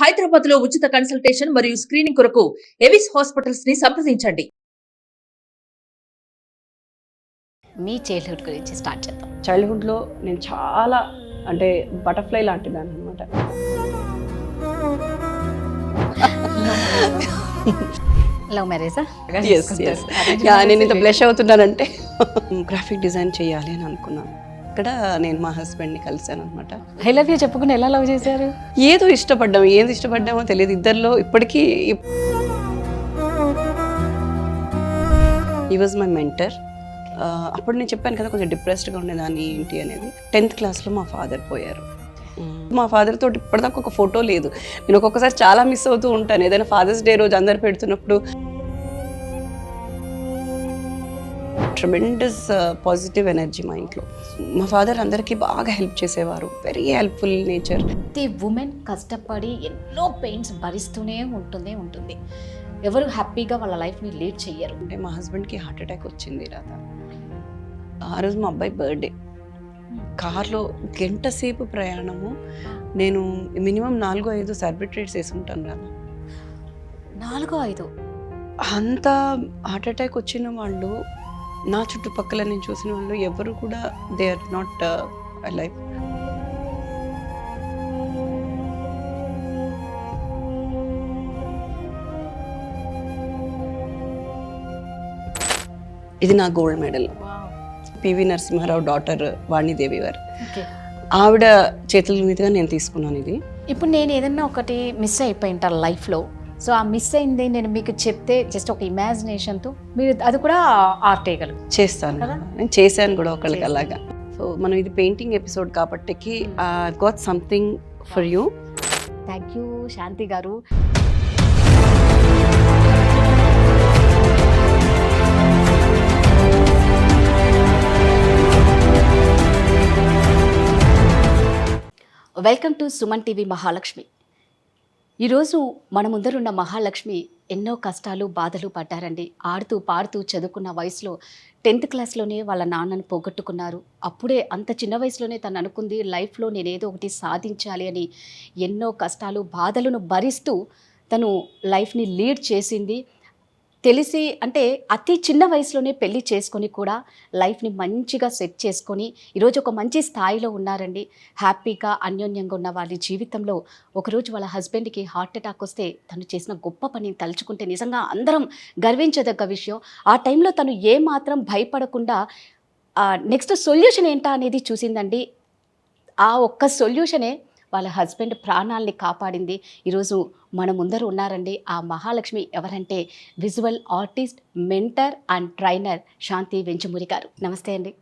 హైదరాబాద్ లో ఉచిత కన్సల్టేషన్ మరియు స్క్రీనింగ్ కొరకు ఎవిస్ హాస్పిటల్స్ ని సంప్రదించండి. మీ చైల్డ్హుడ్ గురించి స్టార్ట్ చేద్దాం. చైల్డ్హుడ్లో నేను చాలా అంటే బటర్ఫ్లై లాంటిదాన్ని అనమాట. లవ్ మ్యారేజా? నేను ఇంత బ్లష్ అవుతున్నానంటే గ్రాఫిక్ డిజైన్ చేయాలి అని అనుకున్నాను. ఇక్కడ నేను మా హస్బెండ్ని కలిశాను అనమాట. ఐ లవ్ యూ చెప్పుకుని ఎలా లవ్ చేశారు? ఏది ఇష్టపడ్డామో తెలియదు ఇద్దరిలో. ఇప్పటికీ ఈ వాజ్ మై మెంటర్. అప్పుడు నేను చెప్పాను కదా కొంచెం డిప్రెస్డ్గా ఉండేదాన్ని ఏంటి అనేది. 10th క్లాస్లో మా ఫాదర్ పోయారు. మా ఫాదర్ తోటి ఇప్పటిదాకా ఒక ఫోటో లేదు. నేను ఒక్కొక్కసారి చాలా మిస్ అవుతూ ఉంటాను. ఏదైనా ఫాదర్స్ డే రోజు అందరు పెడుతున్నప్పుడు ట్రెమెండస్ పాజిటివ్ ఎనర్జీ మా ఇంట్లో. మా ఫాదర్ అందరికీ బాగా హెల్ప్ చేసేవారు. Very helpful nature. ప్రతి ఉమెన్ కష్టపడి ఎన్నో పెయిన్స్ భరిస్తూనే ఉంటుంది. ఎవరు హ్యాపీగా వాళ్ళ లైఫ్ని లీడ్ చెయ్యరు. అంటే మా హస్బెండ్కి హార్ట్ అటాక్ వచ్చింది రాదా. ఆ రోజు మా అబ్బాయి బర్త్డే. కార్లో గంట సేపు ప్రయాణము. నేను మినిమం 4-5 సెలబ్రిటీస్ వేసి ఉంటాను రాదా. 4-5 అంత హార్ట్ అటాక్ వచ్చిన వాళ్ళు నా చుట్టుపక్కల నేను చూసిన వాళ్ళు ఎవరు కూడా దే ఆర్ నాట్ అలైవ్. ఇది నా gold medal. PV Narasimha Rao daughter Vanidevi గారు, ఆవిడ చేతుల మీదుగా నేను తీసుకున్నాను ఇది. ఇప్పుడు నేను ఏదన్నా ఒకటి మిస్ అయిపోయి ఉంటాను లైఫ్లో. సో ఆ మిస్ అయింది నేను మీకు చెప్తే జస్ట్ ఒక ఇమాజినేషన్తో మీరు అది కూడా ఆర్ట్ వేయగలరు. చేస్తాను, నేను చేశాను కూడా ఒకళ్ళకి అలాగా. సో మనం ఇది పెయింటింగ్ ఎపిసోడ్ కాబట్టి got something for you. Thank you Shanti garu. Welcome to Suman TV Mahalakshmi. ఈరోజు మన ముందరున్న మహాలక్ష్మి ఎన్నో కష్టాలు బాధలు పడ్డారండి. ఆడుతూ పాడుతూ చదువుకున్న వయసులో 10th క్లాస్లోనే వాళ్ళ నాన్నను పోగొట్టుకున్నారు. అప్పుడే అంత చిన్న వయసులోనే తను అనుకుంది లైఫ్లో నేనేదో ఒకటి సాధించాలి అని. ఎన్నో కష్టాలు బాధలను భరిస్తూ తను లైఫ్ని లీడ్ చేసింది. తెలిసి అంటే అతి చిన్న వయసులోనే పెళ్లి చేసుకొని కూడా లైఫ్ని మంచిగా సెట్ చేసుకొని ఈరోజు ఒక మంచి స్థాయిలో ఉన్నారండి. హ్యాపీగా అన్యోన్యంగా ఉన్న వాళ్ళ జీవితంలో ఒకరోజు వాళ్ళ హస్బెండ్కి హార్ట్ అటాక్ వస్తే తను చేసిన గొప్ప పనిని తలుచుకుంటే నిజంగా అందరం గర్వించదగ్గ విషయం. ఆ టైంలో తను ఏమాత్రం భయపడకుండా నెక్స్ట్ సొల్యూషన్ ఏంటా అనేది చూసిందండి. ఆ ఒక్క సొల్యూషనే వాళ్ళ హస్బెండ్ ప్రాణాలని కాపాడింది. ఈరోజు మన ముందర ఉన్నారండి ఆ మహాలక్ష్మి. ఎవరంటే visual artist, mentor and trainer Shanti Venchamuri garu. నమస్తే అండి.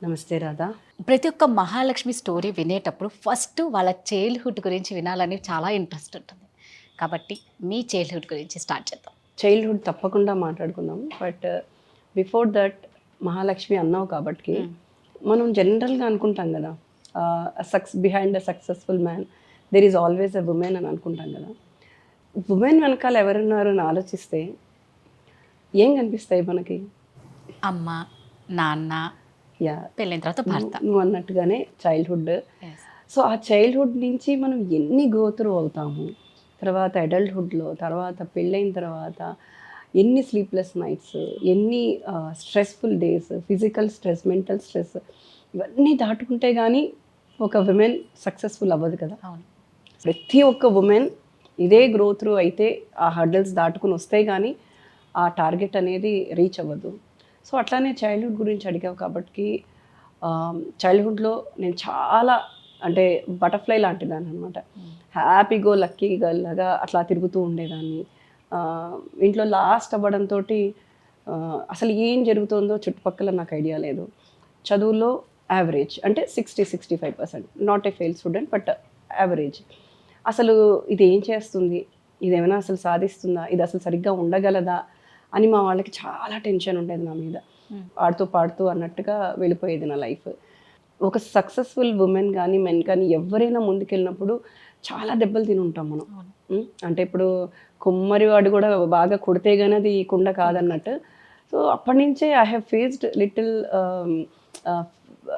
నమస్తే రాధా. ప్రతి ఒక్క మహాలక్ష్మి స్టోరీ వినేటప్పుడు ఫస్ట్ వాళ్ళ చైల్డ్హుడ్ గురించి వినాలని చాలా ఇంట్రెస్ట్ ఉంటుంది. కాబట్టి మీ చైల్డ్హుడ్ గురించి స్టార్ట్ చేద్దాం. చైల్డ్హుడ్ తప్పకుండా మాట్లాడుకుందాం. బట్ బిఫోర్ దట్ మహాలక్ష్మి అన్నావు కాబట్టి మనం జనరల్గా అనుకుంటాం కదా behind a successful man there is always a women అని అనుకుంటాం కదా. ఉమెన్ వెనకాల ఎవరున్నారు అని ఆలోచిస్తే ఏం కనిపిస్తాయి మనకి? అమ్మ, నాన్న, పెళ్ళైన తర్వాత భర్త. నువ్వు అన్నట్టుగానే చైల్డ్హుడ్. సో ఆ చైల్డ్హుడ్ నుంచి మనం ఎన్ని గ్రో త్రూ అవుతాము, తర్వాత అడల్ట్హుడ్లో, తర్వాత పెళ్ళైన తర్వాత ఎన్ని స్లీప్లెస్ నైట్స్, ఎన్ని stressful days, physical stress, mental stress, ఇవన్నీ దాటుకుంటే కానీ ఒక ఉమెన్ సక్సెస్ఫుల్ అవ్వదు కదా. ప్రతి ఒక్క ఉమెన్ ఇదే గ్రో త్రూ అయితే ఆ హర్డల్స్ దాటుకుని వస్తే కానీ ఆ టార్గెట్ అనేది రీచ్ అవ్వదు. సో అట్లానే చైల్డ్హుడ్ గురించి అడిగావు కాబట్టి చైల్డ్హుడ్లో నేను చాలా అంటే బటర్ఫ్లై లాంటిదాన్ని అనమాట. హ్యాపీగో లక్కీ గర్ల్ లాగా అట్లా తిరుగుతూ ఉండేదాన్ని. ఇంట్లో లాస్ట్ అవ్వడంతో అసలు ఏం జరుగుతుందో చుట్టుపక్కల నాకు ఐడియా లేదు. చదువులో యావరేజ్ అంటే 60-65%, not a fail student but average. అసలు ఇది ఏం చేస్తుంది, ఇదేమైనా అసలు సాధిస్తుందా, ఇది అసలు సరిగ్గా ఉండగలదా అని మా వాళ్ళకి చాలా టెన్షన్ ఉండేది నా మీద. ఆడుతూ పాడుతూ అన్నట్టుగా వెళ్ళిపోయేది నా లైఫ్. ఒక సక్సెస్ఫుల్ ఉమెన్ కానీ మెన్ కానీ ఎవరైనా ముందుకెళ్ళినప్పుడు చాలా దెబ్బలు తిని ఉంటాం మనం. అంటే ఇప్పుడు కుమ్మరి వాడు కూడా బాగా కొడితే కానీ అది కుండ కాదన్నట్టు. సో అప్పటి నుంచే ఐ హ్యావ్ ఫేస్డ్ లిటిల్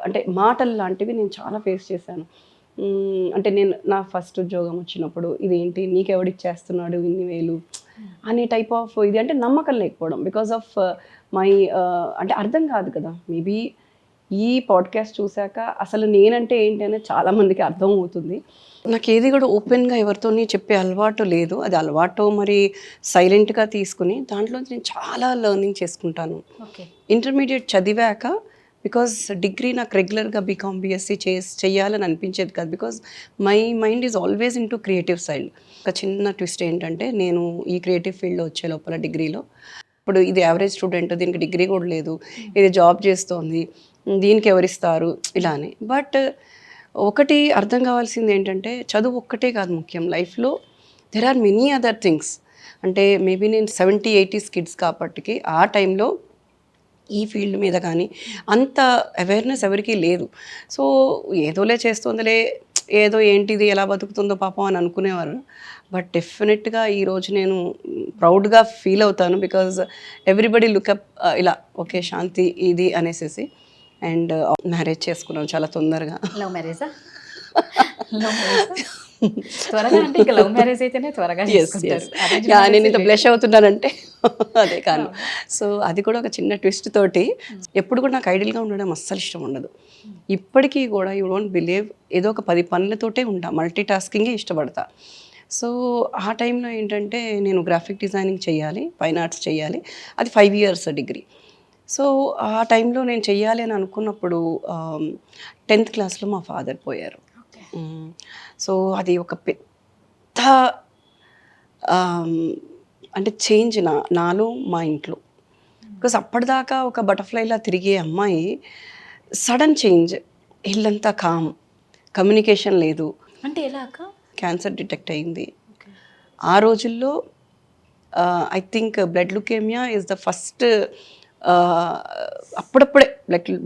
అంటే మాటలు లాంటివి నేను చాలా ఫేస్ చేశాను. అంటే నేను నా ఫస్ట్ ఉద్యోగం వచ్చినప్పుడు ఇదేంటి నీకెవడిచ్చేస్తున్నాడు ఇన్ని వేలు అనే టైప్ ఆఫ్ ఇది, అంటే నమ్మకం లేకపోవడం బికాస్ ఆఫ్ మై అంటే అర్థం కాదు కదా. మేబీ ఈ పాడ్కాస్ట్ చూశాక అసలు నేనంటే ఏంటి అనేది చాలామందికి అర్థం అవుతుంది. నాకు ఏది కూడా ఓపెన్గా ఎవరితోని చెప్పే అలవాటు లేదు. అది అలవాటు మరి సైలెంట్గా తీసుకుని దాంట్లో నేను చాలా లెర్నింగ్ చేసుకుంటాను. ఇంటర్మీడియట్ చదివాక, బికాజ్ డిగ్రీ నాకు రెగ్యులర్గా బీకామ్ బీఎస్సీ చేయాలని అనిపించేది కాదు, because my mind is always in to creative side. ఒక చిన్న ట్విస్ట్ ఏంటంటే, నేను ఈ క్రియేటివ్ ఫీల్డ్లో వచ్చే లోపల డిగ్రీలో, ఇప్పుడు ఇది యావరేజ్ స్టూడెంట్, దీనికి డిగ్రీ కూడా లేదు, ఇది జాబ్ చేస్తోంది, దీనికి ఎవరిస్తారు ఇలా అని. బట్ ఒకటి అర్థం కావాల్సింది ఏంటంటే, చదువు ఒక్కటే కాదు ముఖ్యం లైఫ్లో, there are many other things. అంటే మేబీ నేను 70-80s కిడ్స్ కాబట్టి ఆ టైంలో ఈ ఫీల్డ్ మీద కానీ అంత అవేర్నెస్ ఎవరికీ లేదు. సో ఏదోలే చేస్తుందిలే, ఏదో ఏంటిది ఎలా బతుకుతుందో పాపం అని అనుకునేవారు. బట్ డెఫినెట్గా ఈరోజు నేను ప్రౌడ్గా ఫీల్ అవుతాను, బికాజ్ ఎవ్రీబడి లుకప్ ఇలా ఓకే శాంతి ఇది అనేసి. అండ్ మ్యారేజ్ చేసుకున్నాను చాలా తొందరగా. లవ్ మ్యారేజా? త్వరగా అంటే ఇక లవ్ మ్యారేజ్ అయితేనే త్వరగా చేసుకుంటారు. నేను ఇంత బ్లష్ అవుతున్నానంటే అదే కాదు. సో అది కూడా ఒక చిన్న ట్విస్ట్ తోటి. ఎప్పుడు కూడా నాకు ఐడియల్గా ఉండడం అస్సలు ఇష్టం ఉండదు. ఇప్పటికీ కూడా యూ డోంట్ బిలీవ్ ఏదో ఒక 10 పనులతోటే ఉంటా, మల్టీ టాస్కింగే ఇష్టపడతా. సో ఆ టైంలో ఏంటంటే నేను గ్రాఫిక్ డిజైనింగ్ చేయాలి, ఫైన్ ఆర్ట్స్ చేయాలి, అది 5 years డిగ్రీ. సో ఆ టైంలో నేను చెయ్యాలి అని అనుకున్నప్పుడు 10th క్లాస్లో మా ఫాదర్ పోయారు. సో అది ఒక పెద్ద అంటే చేంజ్ నాలో మా ఇంట్లో. బికాస్ అప్పటిదాకా ఒక బటర్ఫ్లైలా తిరిగే అమ్మాయి సడన్ చేంజ్, ఇల్లంతా కామ్, కమ్యూనికేషన్ లేదు. అంటే ఎలా అక్క? క్యాన్సర్ డిటెక్ట్ అయింది ఆ రోజుల్లో. I think blood leukaemia is the first. అప్పుడప్పుడే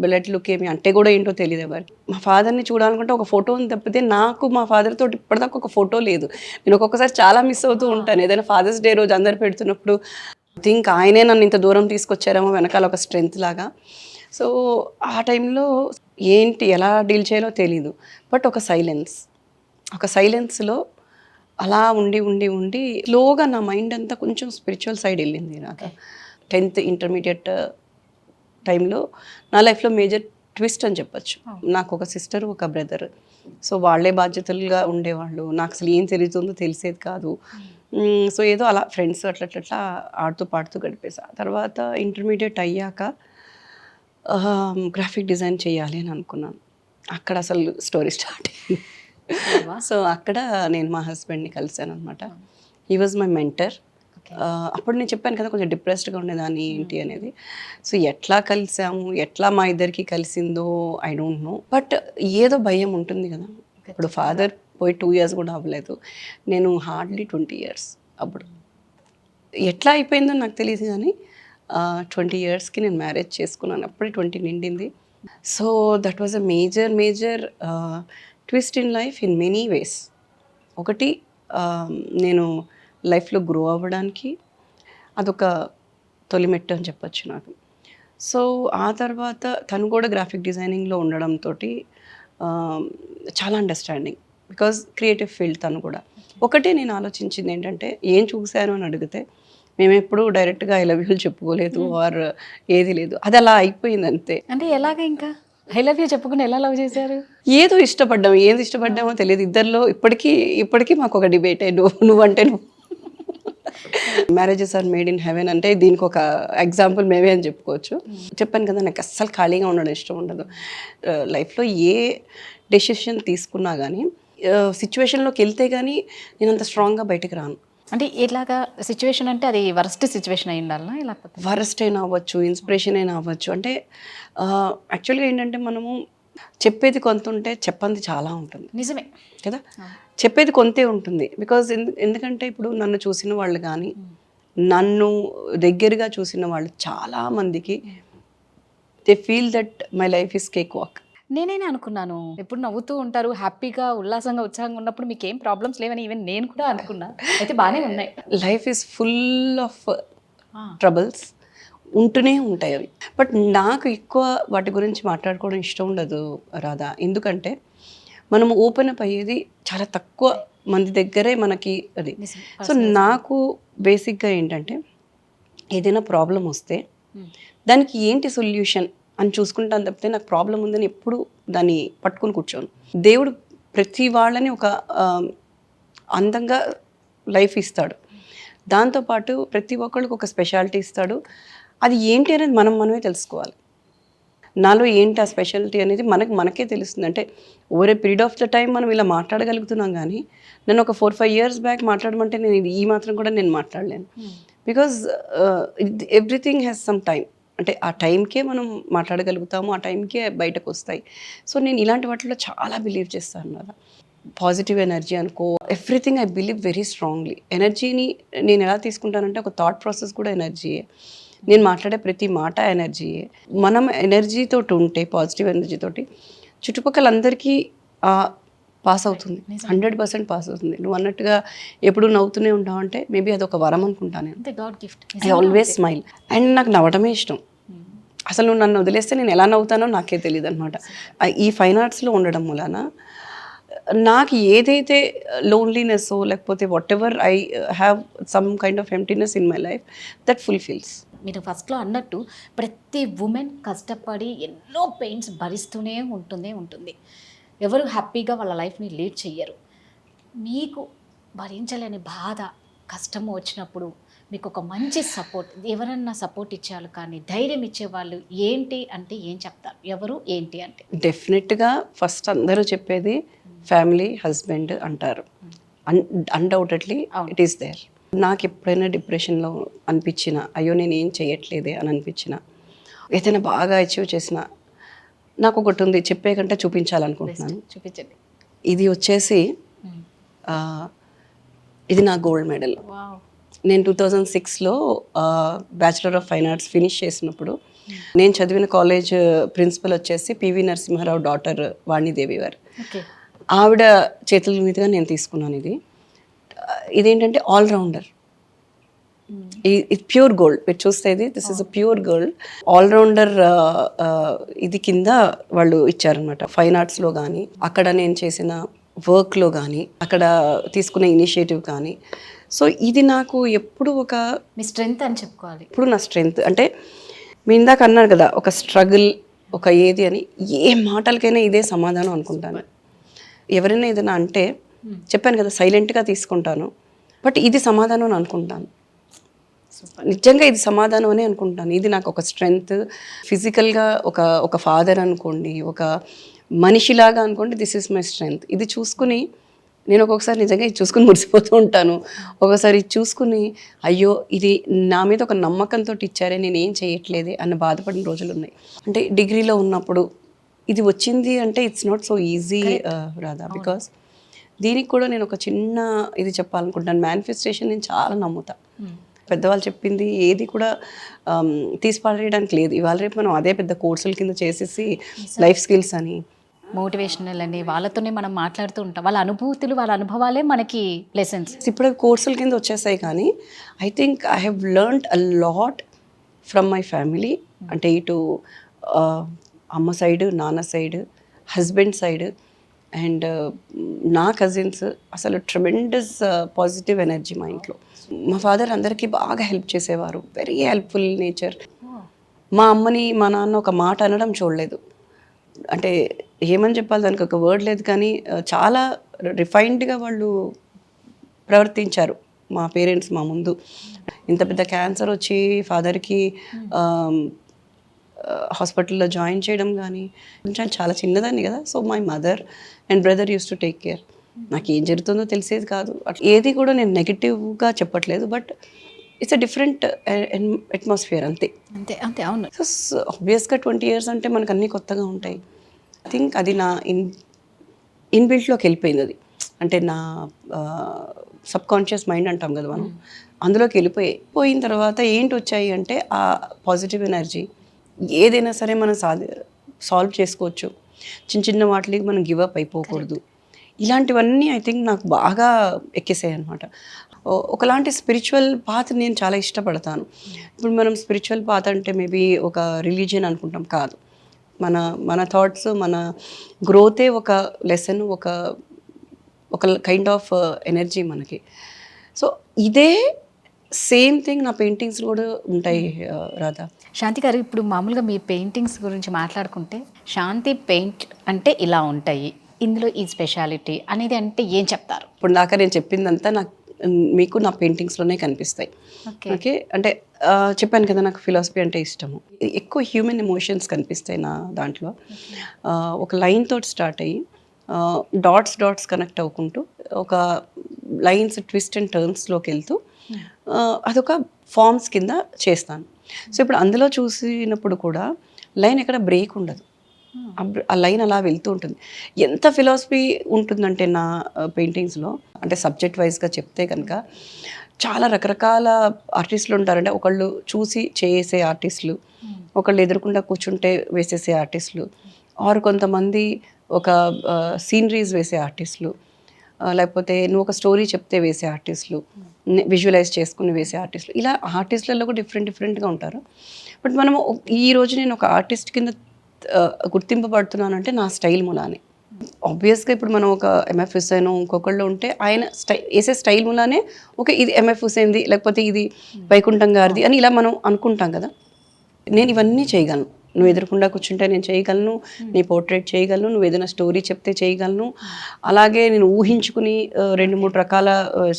బ్లడ్ లుకేమియా అంటే కూడా ఏంటో తెలియదు ఎవరికి. మా ఫాదర్ని చూడాలనుకుంటే ఒక ఫోటో ఉంది తప్పితే నాకు మా ఫాదర్ తోటి ఇప్పటిదాకా ఒక ఫోటో లేదు. నేను ఒక్కొక్కసారి చాలా మిస్ అవుతూ ఉంటాను. ఏదైనా ఫాదర్స్ డే రోజు అందరు పెడుతున్నప్పుడు థింక్ ఆయనే నన్ను ఇంత దూరం తీసుకొచ్చారేమో వెనకాల ఒక స్ట్రెంగ్త్ లాగా. సో ఆ టైంలో ఏంటి ఎలా డీల్ చేయాలో తెలీదు. బట్ ఒక సైలెన్స్లో అలా ఉండి స్లోగా నా మైండ్ అంతా కొంచెం స్పిరిచువల్ సైడ్ వెళ్ళింది. నాకు 10th ఇంటర్మీడియట్ టైంలో నా లైఫ్లో మేజర్ ట్విస్ట్ అని చెప్పచ్చు. నాకు ఒక సిస్టర్, ఒక బ్రదర్. సో వాళ్ళే బాధ్యతలుగా ఉండేవాళ్ళు. నాకు అసలు ఏం తెలుస్తుందో తెలిసేది కాదు. సో ఏదో అలా ఫ్రెండ్స్ అట్లా ఆడుతూ పాడుతూ గడిపేసా. తర్వాత ఇంటర్మీడియట్ అయ్యాక గ్రాఫిక్ డిజైన్ చేయాలి అని అనుకున్నాను. అక్కడ అసలు స్టోరీ స్టార్ట్ అయింది. సో అక్కడ నేను మా హస్బెండ్ని కలిశాను అనమాట. He was my mentor. అప్పుడు నేను చెప్పాను కదా కొంచెం డిప్రెస్డ్గా ఉండేదాన్ని ఏంటి అనేది. సో ఎట్లా కలిసాము, ఎట్లా మా ఇద్దరికి కలిసిందో ఐ డోంట్ నో. బట్ ఏదో భయం ఉంటుంది కదా. ఇప్పుడు ఫాదర్ పోయి 2 years కూడా అవ్వలేదు, నేను హార్డ్లీ 20 years. అప్పుడు ఎట్లా అయిపోయిందో నాకు తెలియదు కానీ 20 yearsకి నేను మ్యారేజ్ చేసుకున్నాను. అప్పుడే 20 నిండింది. So that was a major twist in life in many ways. ఒకటి నేను లైఫ్లో గ్రో అవ్వడానికి అదొక తొలిమెట్టు అని చెప్పచ్చు నాకు. సో ఆ తర్వాత తను కూడా గ్రాఫిక్ డిజైనింగ్లో ఉండడంతో చాలా అండర్స్టాండింగ్, బికాజ్ క్రియేటివ్ ఫీల్డ్ తను కూడా. ఒకటే నేను ఆలోచించింది ఏంటంటే, ఏం చూశాను అని అడిగితే మేము ఎప్పుడు డైరెక్ట్గా ఐ లవ్ యూలు చెప్పుకోలేదు ఆర్ ఏది లేదు, అది అలా అయిపోయింది అంతే. అంటే ఎలాగ ఇంకా ఐ లవ్ యూ చెప్పుకుని ఎలా లవ్ చేశారు? ఏదో ఏది ఇష్టపడ్డామో తెలియదు ఇద్దరిలో. ఇప్పటికీ మాకు ఒక డిబేటే, నువ్వంటే నువ్వు. Marriages are made in heaven అంటే దీనికి ఒక ఎగ్జాంపుల్ మేమే అని చెప్పుకోవచ్చు. చెప్పాను కదా నాకు అస్సలు ఖాళీగా ఉండడం ఇష్టం ఉండదు. లైఫ్లో ఏ డెసిషన్ తీసుకున్నా కానీ సిచ్యువేషన్లోకి వెళ్తే కానీ నేను అంత స్ట్రాంగ్గా బయటకు రాను. అంటే ఎలాగా సిచ్యువేషన్ అంటే అది వరస్ట్ సిచ్యువేషన్ అయి ఉండాలా? లేకపోతే వరస్ట్ అయినా అవ్వచ్చు, ఇన్స్పిరేషన్ అయినా అవ్వచ్చు. అంటే యాక్చువల్గా ఏంటంటే మనము చెప్పేది కొంత ఉంటే చెప్పంది చాలా ఉంటుంది. నిజమే కదా, చెప్పేది కొంతే ఉంటుంది. బికాజ్ ఎందుకంటే ఇప్పుడు నన్ను చూసిన వాళ్ళు కానీ నన్ను దగ్గరగా చూసిన వాళ్ళు చాలామందికి they feel that my life is cake walk. నేనే అనుకున్నాను, ఎప్పుడు నవ్వుతూ ఉంటారు, హ్యాపీగా ఉల్లాసంగా ఉత్సాహంగా ఉన్నప్పుడు మీకు ఏం ప్రాబ్లమ్స్ లేవని ఈవెన్ నేను కూడా అనుకున్నా. అయితే బాగానే ఉన్నాయి. Life is full of troubles ఉంటూనే ఉంటాయి అవి. బట్ నాకు ఎక్కువ వాటి గురించి మాట్లాడుకోవడం ఇష్టం ఉండదు రాధా. ఎందుకంటే మనం ఓపెన్ అప్ అయ్యేది చాలా తక్కువ మంది దగ్గరే మనకి అది. సో నాకు బేసిక్గా ఏంటంటే ఏదైనా ప్రాబ్లం వస్తే దానికి ఏంటి సొల్యూషన్ అని చూసుకుంటాను తప్పితే నాకు ప్రాబ్లం ఉందని ఎప్పుడు దాన్ని పట్టుకొని కూర్చోను. దేవుడు ప్రతి వాళ్ళని ఒక అందంగా లైఫ్ ఇస్తాడు, దాంతోపాటు ప్రతి ఒక్కళ్ళకి ఒక స్పెషాలిటీ ఇస్తాడు. అది ఏంటి అనేది మనమే తెలుసుకోవాలి. నాలో ఏంటి ఆ స్పెషాలిటీ అనేది మనకే తెలుస్తుంది. అంటే over a period of the time మనం ఇలా మాట్లాడగలుగుతున్నాం, కానీ నన్ను ఒక 4-5 years బ్యాక్ మాట్లాడమంటే నేను ఇది ఈ మాత్రం కూడా నేను మాట్లాడలేను. Because everything has some time. అంటే ఆ టైంకే మనం మాట్లాడగలుగుతాము, ఆ టైంకే బయటకు వస్తాయి. సో నేను ఇలాంటి వాటిలో చాలా బిలీవ్ చేస్తాను కదా. పాజిటివ్ ఎనర్జీ అనుకో, everything I believe very strongly. ఎనర్జీని నేను ఎలా తీసుకుంటానంటే ఒక థాట్ ప్రాసెస్ కూడా ఎనర్జీయే, నేను మాట్లాడే ప్రతి మాట ఎనర్జీయే. మనం ఎనర్జీతో ఉంటే, పాజిటివ్ ఎనర్జీతోటి చుట్టుపక్కల అందరికీ పాస్ అవుతుంది, 100% పాస్ అవుతుంది. నువ్వు అన్నట్టుగా ఎప్పుడు నవ్వుతూనే ఉంటావు అంటే మేబీ అది ఒక వరం అనుకుంటాను నేను. ఐ ఆల్వేస్ స్మైల్ అండ్ నాకు నవ్వటమే ఇష్టం. అసలు నువ్వు నన్ను వదిలేస్తే నేను ఎలా నవ్వుతానో నాకే తెలియదు అనమాట. ఈ ఫైన్ ఆర్ట్స్లో ఉండడం వలన నాకు ఏదైతే లోన్లీనెస్ లేకపోతే what ever I have some kind of emptiness in my life, that fulfils. మీరు ఫస్ట్లో అన్నట్టు ప్రతి ఉమెన్ కష్టపడి ఎన్నో పెయిన్స్ భరిస్తూనే ఉంటుంది. ఎవరు హ్యాపీగా వాళ్ళ లైఫ్ని లీడ్ చెయ్యరు. మీకు భరించలేని బాధ, కష్టము వచ్చినప్పుడు మీకు ఒక మంచి సపోర్ట్, ఎవరన్నా సపోర్ట్ ఇచ్చేవాళ్ళు కానీ ధైర్యం ఇచ్చేవాళ్ళు ఏంటి అంటే ఏం చెప్తారు? ఎవరు ఏంటి అంటే డెఫినెట్గా ఫస్ట్ అందరూ చెప్పేది ఫ్యామిలీ, హస్బెండ్ అంటారు. Undoubtedly it is there. నాకు ఎప్పుడైనా డిప్రెషన్లో అనిపించిన, అయ్యో నేను ఏం చేయట్లేదే అని అనిపించిన, ఏదైనా బాగా అచీవ్ చేసిన, నాకు ఒకటి ఉంది చెప్పే కంటే చూపించాలనుకుంటున్నాను. చూపించండి. ఇది వచ్చేసి ఇది నా గోల్డ్ మెడల్. నేను 2006లో bachelor of fine arts finish చేసినప్పుడు నేను చదివిన కాలేజ్ ప్రిన్సిపల్ వచ్చేసి పివి నరసింహారావు డాటర్ వాణిదేవి గారు. ఆవిడ చేతుల మీదుగా నేను తీసుకున్నాను. ఇదేంటంటే ఆల్రౌండర్, ఇది ప్యూర్ గోల్డ్. మీరు చూస్తే this is a pure gold. All rounder ఇది కింద వాళ్ళు ఇచ్చారనమాట. ఫైన్ ఆర్ట్స్లో కానీ, అక్కడ నేను చేసిన వర్క్లో కానీ, అక్కడ తీసుకునే ఇనిషియేటివ్ కానీ. సో ఇది నాకు ఎప్పుడు ఒక మీ స్ట్రెంగ్త్ అని చెప్పుకోవాలి. ఇప్పుడు నా స్ట్రెంగ్త్ అంటే మీ ఇందాక అన్నారు కదా, ఒక స్ట్రగుల్, ఒక ఏది అని, ఏ మాటలకైనా ఇదే సమాధానం అనుకుంటాను. ఎవరైనా ఏదైనా అంటే చెప్పాను కదా, సైలెంట్గా తీసుకుంటాను, బట్ ఇది సమాధానం అని అనుకుంటాను. నిజంగా ఇది సమాధానం అని అనుకుంటాను. ఇది నాకు ఒక స్ట్రెంగ్త్. ఫిజికల్గా ఒక ఫాదర్ అనుకోండి, ఒక మనిషిలాగా అనుకోండి, దిస్ ఈజ్ మై స్ట్రెంగ్త్. ఇది చూసుకుని నేను ఒక్కొక్కసారి నిజంగా ఇది చూసుకుని మురిసిపోతూ ఉంటాను. ఒకసారి ఇది చూసుకుని అయ్యో ఇది నా మీద ఒక నమ్మకంతో ఇచ్చారే, నేను ఏం చేయట్లేదే అన్న బాధపడిన రోజులు ఉన్నాయి. అంటే డిగ్రీలో ఉన్నప్పుడు ఇది వచ్చింది అంటే it's not so easy Radha, because దీనికి కూడా నేను ఒక చిన్న ఇది చెప్పాలనుకుంటాను. మేనిఫెస్టేషన్ నేను చాలా నమ్ముతా. పెద్దవాళ్ళు చెప్పింది ఏది కూడా తీసిపారేయడానికి లేదు. ఇవాళ రేపు మనం అదే పెద్ద కోర్సుల కింద చేసేసి లైఫ్ స్కిల్స్ అని, మోటివేషనల్ అని వాళ్ళతోనే మనం మాట్లాడుతూ ఉంటాం. వాళ్ళ అనుభూతులు, వాళ్ళ అనుభవాలే మనకి లెసన్స్. ఇప్పుడు కోర్సుల కింద వచ్చేసాయి. కానీ I think I have learned a lot from my family. అంటే ఇటు అమ్మ సైడ్, నాన్న సైడ్, హస్బెండ్ సైడ్ అండ్ నా కజిన్స్. అసలు ట్రెమెండస్ పాజిటివ్ ఎనర్జీ మా ఇంట్లో. మా ఫాదర్ అందరికీ బాగా హెల్ప్ చేసేవారు, వెరీ హెల్ప్ఫుల్ నేచర్. మా అమ్మని మా నాన్న ఒక మాట అనడం చూడలేదు. అంటే ఏమని చెప్పాలి, దానికి ఒక వర్డ్ లేదు, కానీ చాలా రిఫైన్డ్గా వాళ్ళు ప్రవర్తించారు మా పేరెంట్స్ మా ముందు. ఇంత పెద్ద క్యాన్సర్ వచ్చి ఫాదర్కి హాస్పిటల్లో జాయిన్ చేయడం కానీ, కొంచెం చాలా చిన్నదాన్ని కదా. So my mother and brother use to take care. నాకు ఏం జరుగుతుందో తెలిసేది కాదు. అట్లా ఏది కూడా నేను నెగిటివ్గా చెప్పట్లేదు, but it's a different atmosphere అంతే. అవును. సో ఆబ్వియస్గా 20 years అంటే మనకు అన్నీ కొత్తగా ఉంటాయి. ఐ థింక్ అది నా ఇన్బిల్ట్లోకి వెళ్ళిపోయింది. అది అంటే నా సబ్కాన్షియస్ మైండ్ అంటాం కదా మనం, అందులోకి పోయిన తర్వాత ఏంటి వచ్చాయి అంటే ఆ పాజిటివ్ ఎనర్జీ. ఏదైనా సరే మనం సాల్వ్ చేసుకోవచ్చు, చిన్న చిన్న వాటికి మనం గివ్ అప్ అయిపోకూడదు. ఇలాంటివన్నీ ఐ థింక్ నాకు బాగా ఎక్కేసాయి అనమాట. ఒకలాంటి స్పిరిచువల్ పాత్ నేను చాలా ఇష్టపడతాను. ఇప్పుడు మనం స్పిరిచువల్ పాత్ అంటే మేబీ ఒక రిలీజియన్ అనుకుంటాం, కాదు. మన మన థాట్స్, మన గ్రోతే ఒక లెసన్, ఒక కైండ్ ఆఫ్ ఎనర్జీ మనకి. సో ఇదే సేమ్ థింగ్ నా పెయింటింగ్స్ కూడా ఉంటాయి రాధా. శాంతి గారు, ఇప్పుడు మామూలుగా మీ పెయింటింగ్స్ గురించి మాట్లాడుకుంటే శాంతి పెయింట్ అంటే ఇలా ఉంటాయి, ఇందులో ఈ స్పెషాలిటీ అనేది అంటే ఏం చెప్తారు? ఇప్పుడు దాకా నేను చెప్పిందంతా మీకు నా పెయింటింగ్స్లోనే కనిపిస్తాయి. ఓకే, అంటే చెప్పాను కదా నాకు ఫిలాసఫీ అంటే ఇష్టము. ఎక్కువ హ్యూమన్ ఎమోషన్స్ కనిపిస్తాయి నా దాంట్లో. ఒక లైన్ తోటి స్టార్ట్ అయ్యి డాట్స్ కనెక్ట్ అవ్వుకుంటూ ఒక లైన్స్ ట్విస్ట్ అండ్ టర్న్స్లోకి వెళ్తూ అదొక ఫార్మ్స్ కింద చేస్తాను. సో ఇప్పుడు అందులో చూసినప్పుడు కూడా లైన్ ఎక్కడ బ్రేక్ ఉండదు, ఆ లైన్ అలా వెళ్తూ ఉంటుంది. ఎంత ఫిలాసఫీ ఉంటుందంటే నా పెయింటింగ్స్లో, అంటే సబ్జెక్ట్ వైజ్గా చెప్తే కనుక చాలా రకరకాల ఆర్టిస్టులు ఉంటారంటే ఒకళ్ళు చూసి చేసే ఆర్టిస్టులు, ఒకళ్ళు ఎదురుకుండా కూర్చుంటే వేసేసే ఆర్టిస్టులు, ఆరు కొంతమంది ఒక సీనరీస్ వేసే ఆర్టిస్టులు, లేకపోతే నువ్వు ఒక స్టోరీ చెప్తే వేసే ఆర్టిస్టులు, విజువలైజ్ చేసుకుని వేసే ఆర్టిస్టులు, ఇలా ఆర్టిస్టులలో కూడా డిఫరెంట్గా ఉంటారు. బట్ మనము ఈరోజు నేను ఒక ఆర్టిస్ట్ కింద గుర్తింపబడుతున్నానంటే నా స్టైల్ మూలానే. ఆబ్వియస్గా ఇప్పుడు మనం ఒక ఎంఎఫ్ హుసేన్ ఇంకొకళ్ళు ఉంటే ఆయన వేసే స్టైల్ మూలానే ఓకే ఇది ఎంఎఫ్ హుసేన్ది లేకపోతే ఇది వైకుంఠం గారిది అని ఇలా మనం అనుకుంటాం కదా. నేను ఇవన్నీ చేయగలను, నువ్వు ఎదురుకుండా కూర్చుంటే నేను చేయగలను, నీ పోర్ట్రేట్ చేయగలను, నువ్వు ఏదైనా స్టోరీ చెప్తే చేయగలను, అలాగే నేను ఊహించుకుని 2-3 రకాల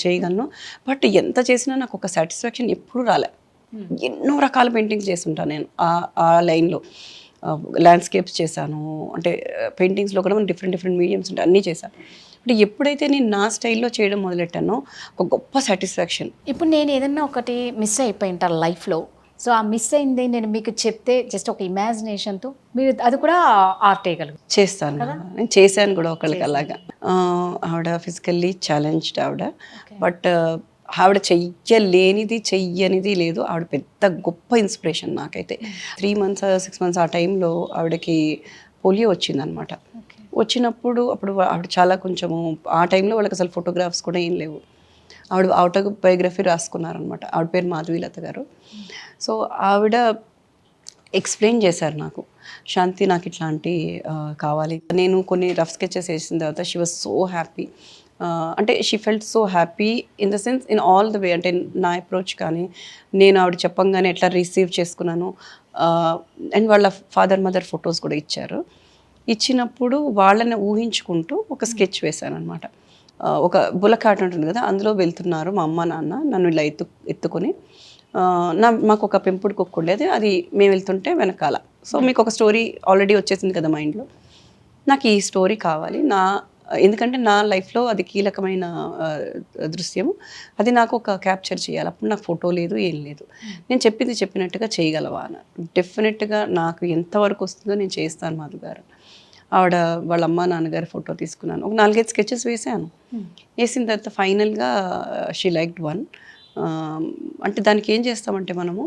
చేయగలను. బట్ ఎంత చేసినా నాకు ఒక సాటిస్ఫాక్షన్ ఎప్పుడూ రాలే. ఎన్నో రకాల పెయింటింగ్స్ చేస్తుంటాను నేను ఆ లైన్లో. ల్యాండ్స్కేప్స్ చేశాను, అంటే పెయింటింగ్స్లో కూడా మనం డిఫరెంట్ మీడియమ్స్ ఉంటాయి, అన్నీ చేశాను. అంటే ఎప్పుడైతే నేను నా స్టైల్లో చేయడం మొదలెట్టానో ఒక గొప్ప సాటిస్ఫాక్షన్. ఇప్పుడు నేను ఏదన్నా ఒకటి మిస్ అయిపోయి ఉంటాను లైఫ్లో, సో ఆ మిస్ అయింది నేను మీకు చెప్తే జస్ట్ ఒక ఇమాజినేషన్తో మీరు అది కూడా ఆర్ట్ వేయగలరు. చేస్తాను, నేను చేశాను కూడా ఒకళ్ళకి అలాగా. ఆవిడ ఫిజికల్లీ ఛాలెంజ్డ్ ఆవిడ, బట్ ఆవిడ చెయ్యనిది లేదు. ఆవిడ పెద్ద గొప్ప ఇన్స్పిరేషన్ నాకైతే. 3 months 6 months ఆ టైంలో ఆవిడకి పోలియో వచ్చిందనమాట. వచ్చినప్పుడు ఆవిడ చాలా కొంచెము ఆ టైంలో వాళ్ళకి అసలు ఫోటోగ్రాఫ్స్ కూడా ఏం లేవు. ఆవిడ ఆటోబయోగ్రఫీ రాసుకున్నారనమాట. ఆవిడ పేరు మాధవీలత గారు. సో ఆవిడ ఎక్స్ప్లెయిన్ చేశారు నాకు, శాంతి నాకు ఇట్లాంటి కావాలి. నేను కొన్ని రఫ్ స్కెచెస్ వేసిన తర్వాత షీ వాజ్ సో హ్యాపీ. అంటే she felt so happy in the sense in all the way. అంటే నా అప్రోచ్ కానీ నేను ఆవిడ చెప్పంగానే ఎట్లా రిసీవ్ చేసుకున్నాను. అండ్ వాళ్ళ ఫాదర్ మదర్ ఫొటోస్ కూడా ఇచ్చారు. ఇచ్చినప్పుడు వాళ్ళని ఊహించుకుంటూ ఒక స్కెచ్ వేశాను అనమాట. ఒక బుల్లకాట్ ఉంటుంది కదా, అందులో వెళ్తున్నారు మా అమ్మ నాన్న, నన్ను ఇలా ఎత్తుకొని మాకు ఒక పెంపుడు కుక్క ఉండేది, అది మేము వెళ్తుంటే వెనకాల. సో మీకు ఒక స్టోరీ ఆల్రెడీ వచ్చేసింది కదా మైండ్లో, నాకు ఈ స్టోరీ కావాలి ఎందుకంటే నా లైఫ్లో అది కీలకమైన దృశ్యము, అది నాకు ఒక క్యాప్చర్ చేయాలి. అప్పుడు నాకు ఫోటో లేదు, ఏం లేదు. నేను చెప్పినట్టుగా చేయగలవా అని. డెఫినెట్గా నాకు ఎంతవరకు వస్తుందో నేను చేస్తాను మాధు గారు. ఆవిడ వాళ్ళ అమ్మ నాన్నగారి ఫోటో తీసుకున్నాను, ఒక 4-5 స్కెచెస్ వేసాను. వేసిన తర్వాత ఫైనల్గా షీ లైక్డ్ వన్. అంటే దానికి ఏం చేస్తామంటే మనము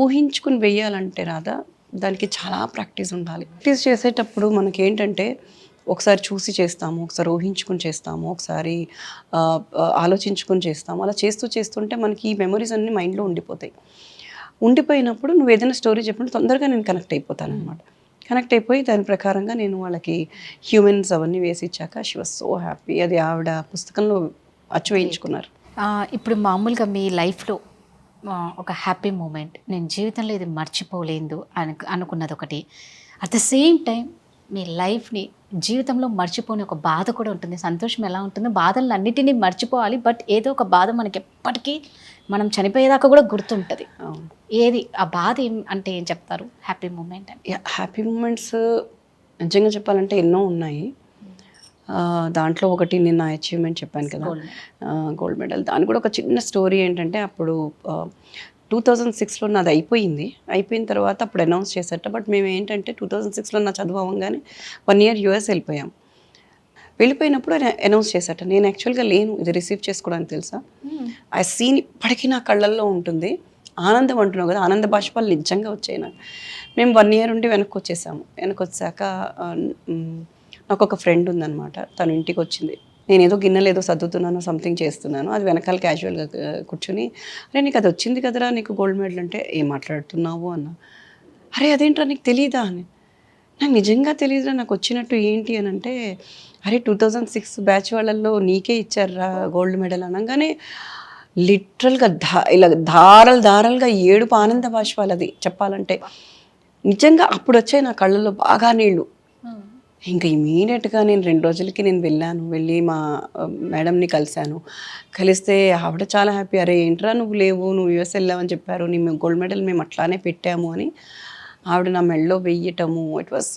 ఊహించుకుని వేయాలంటే రాదా, దానికి చాలా ప్రాక్టీస్ ఉండాలి. ప్రాక్టీస్ చేసేటప్పుడు మనకి ఏంటంటే ఒకసారి చూసి చేస్తాము, ఒకసారి ఊహించుకుని చేస్తాము, ఒకసారి ఆలోచించుకొని చేస్తాము. అలా చేస్తుంటే మనకి ఈ మెమరీస్ అన్నీ మైండ్లో ఉండిపోయినప్పుడు నువ్వు ఏదైనా స్టోరీ చెప్పినప్పుడు తొందరగా నేను కనెక్ట్ అయిపోతాను అనమాట. కనెక్ట్ అయిపోయి దాని ప్రకారంగా నేను వాళ్ళకి హ్యూమన్స్ అవన్నీ వేసి ఇచ్చాక షీ వాజ్ సో హ్యాపీ. అది ఆవిడ పుస్తకంలో అచ్చు వేయించుకున్నారు. ఇప్పుడు మామూలుగా మీ లైఫ్లో ఒక హ్యాపీ మూమెంట్, నేను జీవితంలో ఇది మర్చిపోలేదు అనుకున్నది ఒకటి, అట్ ద సేమ్ టైం మీ లైఫ్ని జీవితంలో మర్చిపోని ఒక బాధ కూడా ఉంటుంది. సంతోషం ఎలా ఉంటుందో బాధలను అన్నిటినీ మర్చిపోవాలి, బట్ ఏదో ఒక బాధ మనకి ఎప్పటికీ మనం చనిపోయేదాకా కూడా గుర్తుంటుంది. ఏది ఆ బాధ అంటే ఏం చెప్తారు? హ్యాపీ మూమెంట్ అంటే హ్యాపీ మూమెంట్స్ నిజంగా చెప్పాలంటే ఎన్నో ఉన్నాయి. దాంట్లో ఒకటి నేను నా అచీవ్మెంట్ చెప్పాను కదా, గోల్డ్ మెడల్. దాని కూడా ఒక చిన్న స్టోరీ ఏంటంటే, అప్పుడు 2006లో నాది అయిపోయిన తర్వాత అప్పుడు అనౌన్స్ చేశారట. బట్ మేము ఏంటంటే 2006లో నా చదువు అవ్వగానే 1 year US వెళ్ళిపోయినప్పుడు ఆయన అనౌన్స్ చేశారట. నేను యాక్చువల్గా లేను ఇది రిసీవ్ చేసుకోవడానికి, తెలుసా. ఆ సీన్ ఇప్పటికీ నా కళ్ళల్లో ఉంటుంది. ఆనందం అంటున్నావు కదా, ఆనంద బాష్పాలు నిజంగా వచ్చాయి నాకు. మేము 1 year ఉండి వెనక్కి వచ్చాక నాకు ఒక ఫ్రెండ్ ఉందన్నమాట. తను ఇంటికి వచ్చింది. నేను ఏదో గిన్నెలు ఏదో సర్దుతున్నాను, సంథింగ్ చేస్తున్నాను. అది వెనకాల క్యాజువల్గా కూర్చొని, అరే నీకు అది వచ్చింది కదరా, నీకు గోల్డ్ మెడల్ అంటే, ఏం మాట్లాడుతున్నావు అన్న. అరే అదేంట్రా నీకు తెలీదా అని. నాకు నిజంగా తెలియదురా, నాకు వచ్చినట్టు ఏంటి అని అంటే, అరే 2006 బ్యాచ్ వాళ్ళల్లో నీకే ఇచ్చారా గోల్డ్ మెడల్ అనగానే లిటరల్గా ఇలా ధారలుగా ఏడుపు ఆనంద బాష్పాలు అది చెప్పాలంటే. నిజంగా అప్పుడు వచ్చాయి నా కళ్ళల్లో బాగా నీళ్ళు. ఇంకా ఇమీడియట్గా నేను 2 రోజులకి నేను వెళ్ళి మా మేడంని కలిశాను. కలిస్తే ఆవిడ చాలా హ్యాపీ, అరే ఏంట్రా నువ్వు లేవు, నువ్వు యూఎస్ వెళ్ళావని చెప్పారు, నీ గోల్డ్ మెడల్ మేము అట్లానే పెట్టాము అని ఆవిడ నా మెడలో వెయ్యటము. ఇట్ వాస్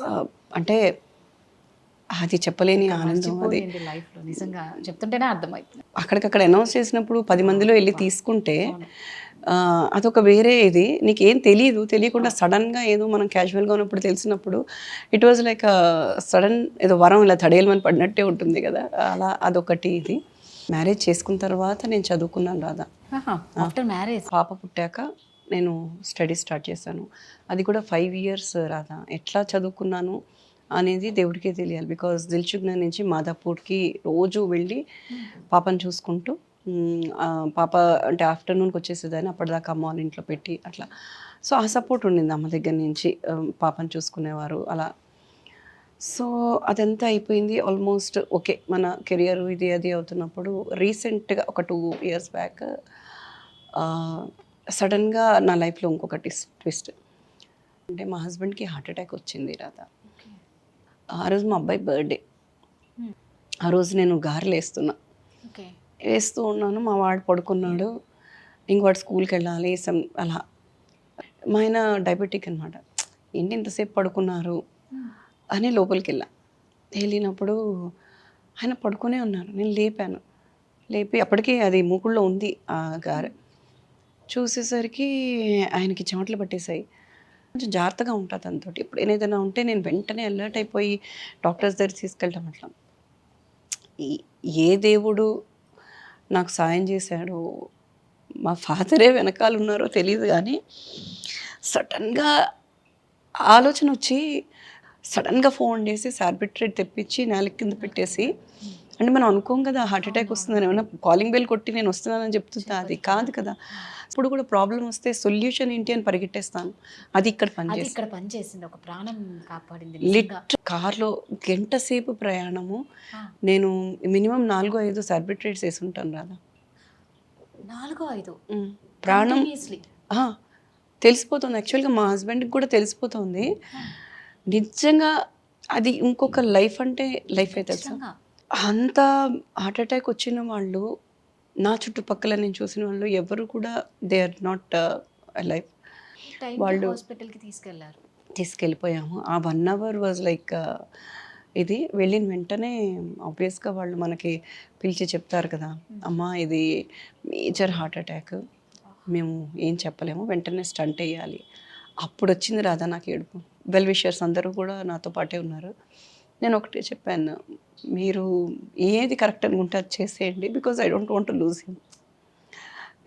అంటే అది చెప్పలేని ఆనందం. అది లైఫ్లో నిజంగా చెప్తుంటేనే అర్థమవుతుంది. అక్కడికక్కడ అనౌన్స్ చేసినప్పుడు 10 మందిలో వెళ్ళి తీసుకుంటే అదొక వేరే ఇది. నీకేం తెలియకుండా సడన్గా ఏదో మనం క్యాజువల్గా ఉన్నప్పుడు తెలిసినప్పుడు ఇట్ వాజ్ లైక్ సడన్ ఏదో వరం ఇలా తడేయమని పడినట్టే ఉంటుంది కదా, అలా అదొకటి. ఇది మ్యారేజ్ చేసుకున్న తర్వాత నేను చదువుకున్నాను రాధా. ఆఫ్టర్ మ్యారేజ్ పాప పుట్టాక నేను స్టడీ స్టార్ట్ చేశాను. అది కూడా 5 years రాధా. ఎట్లా చదువుకున్నాను అనేది దేవుడికే తెలియాలి. బికాజ్ దిల్సుఖ్నగర్ నుంచి మాదాపూర్కి రోజు వెళ్ళి పాపను చూసుకుంటూ పాప అంటే ఆఫ్టర్నూన్కి వచ్చేసేదాన్ని, అప్పటిదాకా అమ్మ వాళ్ళ ఇంట్లో పెట్టి అట్లా. సో ఆ సపోర్ట్ ఉండింది అమ్మ దగ్గర నుంచి, పాపను చూసుకునేవారు అలా. సో అదంతా అయిపోయింది ఆల్మోస్ట్. ఓకే, మన కెరియర్ ఇది అది అవుతున్నప్పుడు రీసెంట్గా ఒక 2 years బ్యాక్ సడన్గా నా లైఫ్లో ఇంకొక ట్విస్ట్. అంటే మా హస్బెండ్కి హార్ట్ అటాక్ వచ్చింది రాధా. ఆ రోజు మా అబ్బాయి బర్త్డే. ఆ రోజు నేను గారెలు వేస్తూ ఉన్నాను, మా వాడు పడుకున్నాడు, ఇంకవాడు స్కూల్కి వెళ్ళాలి అలా. మా ఆయన డయాబెటిక్ అనమాట. ఏంటి ఇంతసేపు పడుకున్నారు అని లోపలికి వెళ్ళినప్పుడు ఆయన పడుకునే ఉన్నారు. నేను లేపి అప్పటికి అది మూకుళ్ళో ఉంది ఆ గారె. చూసేసరికి ఆయనకి చెమటలు పట్టేశాయి. కొంచెం జాగ్రత్తగా ఉంటుంది దాంతో. ఇప్పుడు ఏదైనా ఉంటే నేను వెంటనే అలర్ట్ అయిపోయి డాక్టర్స్ దగ్గర తీసుకెళ్ళటం అట్లా. ఏ దేవుడు నాకు సాయం చేశాడో, మా ఫాదరే వెనకాల ఉన్నారో తెలియదు కానీ సడన్గా ఆలోచన వచ్చి సడన్గా ఫోన్ చేసి సార్బిట్రేట్ తెప్పించి నేల కింద పెట్టేసి, అంటే మనం అనుకోం కదా హార్ట్ అటాక్ వస్తుందని, ఏమన్నా కాలింగ్ బెల్ కొట్టి నేను వస్తున్నానని చెప్తుందా, అది కాదు కదా. ఇప్పుడు కూడా ప్రాబ్లం వస్తే సొల్యూషన్ ఏంటి అని పరిగెట్టేస్తాను. అది ఇక్కడ పనిచేసింది, ఒక ప్రాణం కాపాడింది. కార్లో గంట సేపు ప్రయాణము, నేను మినిమం 4-5 సార్బిట్రేట్స్ వేసి ఉంటాను రాదా. 4-5 ప్రాణం తెలిసిపోతుంది. యాక్చువల్గా మా హస్బెండ్కి కూడా తెలిసిపోతుంది. నిజంగా అది ఇంకొక లైఫ్ అంటే లైఫ్ అయితే తెలుసా. అంత హార్ట్ అటాక్ వచ్చిన వాళ్ళు నా చుట్టుపక్కల నేను చూసిన వాళ్ళు ఎవరు కూడా దే ఆర్ నాట్ అలైవ్. వాళ్ళు హాస్పిటల్కి తీసుకెళ్ళిపోయాము. ఆ 1 hour వాజ్ లైక్ ఇది. వెళ్ళిన వెంటనే ఆబ్వియస్గా వాళ్ళు మనకి పిలిచి చెప్తారు కదా, అమ్మ ఇది మేజర్ హార్ట్ అటాక్, మేము ఏం చెప్పలేము, వెంటనే స్టంట్ వేయాలి. అప్పుడు వచ్చింది రాదా నాకు ఏడుపు. వెల్ విషర్స్ అందరూ కూడా నాతో పాటే ఉన్నారు. నేను ఒకటే చెప్పాను, మీరు ఏది కరెక్ట్ అనుకుంటే అది చేసేయండి, because I don't want to lose him.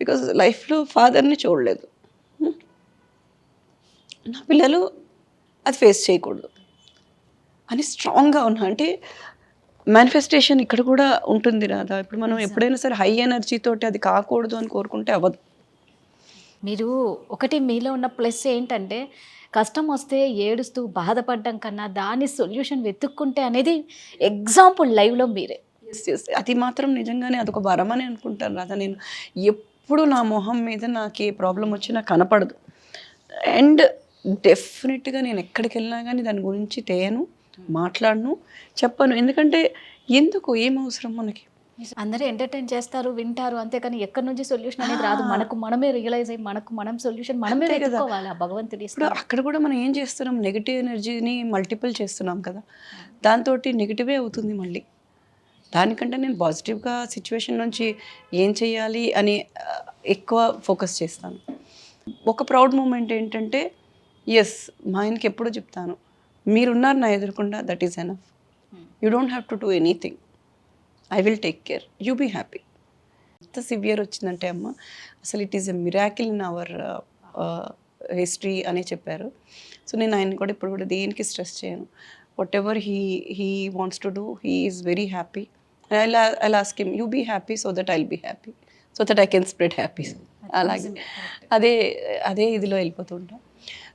Because లైఫ్లో ఫాదర్ని చూడలేదు, నా పిల్లలు అది ఫేస్ చేయకూడదు అని స్ట్రాంగ్గా ఉన్నా. అంటే మేనిఫెస్టేషన్ ఇక్కడ కూడా ఉంటుంది రాదా. ఇప్పుడు మనం ఎప్పుడైనా సరే హై ఎనర్జీతోటి అది కాకూడదు అని కోరుకుంటే అవ్వదు. మీరు ఒకటి మీలో ఉన్న ప్లస్ ఏంటంటే, కష్టం వస్తే ఏడుస్తూ బాధపడడం కన్నా దాని సొల్యూషన్ వెతుక్కుంటే అనేది ఎగ్జాంపుల్ లైవ్లో మీరే. అది మాత్రం నిజంగానే అదొక వరం అని అనుకుంటాను రాదా. నేను ఎప్పుడు నా మొహం మీద నాకు ఏ ప్రాబ్లం వచ్చినా కనపడదు. అండ్ డెఫినెట్గా నేను ఎక్కడికి వెళ్ళినా కానీ దాని గురించి తేయను, మాట్లాడను, చెప్పను. ఎందుకంటే ఏం అవసరం మనకి. అందరూ ఎంటర్టైన్ చేస్తారు, వింటారు, అంతేకాని ఎక్కడి నుంచి సొల్యూషన్ అనేది రాదు. మనమే రియలైజ్ అయ్యి మనం సొల్యూషన్ మనమే వెతుక్కోవాలి. ఆ భగవంతుడి ఇప్పుడు అక్కడ కూడా మనం ఏం చేస్తున్నాం, నెగిటివ్ ఎనర్జీని మల్టిపుల్ చేస్తున్నాం కదా, దాంతో నెగిటివే అవుతుంది మళ్ళీ. దానికంటే నేను పాజిటివ్గా సిచ్యువేషన్ నుంచి ఏం చేయాలి అని ఎక్కువ ఫోకస్ చేస్తాను. ఒక ప్రౌడ్ మూమెంట్ ఏంటంటే, ఎస్ మా ఆయనకి ఎప్పుడూ చెప్తాను, మీరున్నారు నా ఎదురుకుండా, that is enough. You don't have to do anything, I will take care, you be happy. ఎంత సివియర్ వచ్చిందంటే అమ్మ, అసలు it is a miracle in our history అని చెప్పారు. సో నేను ఆయన కూడా ఇప్పుడు కూడా దేనికి స్ట్రెస్ చేయను. What ever he wants to do, he is very happy. I'll ask him, you be happy so that I'll be happy, so that I can spread happy. అలాగే అదే ఇదిలో వెళ్ళిపోతుంటా.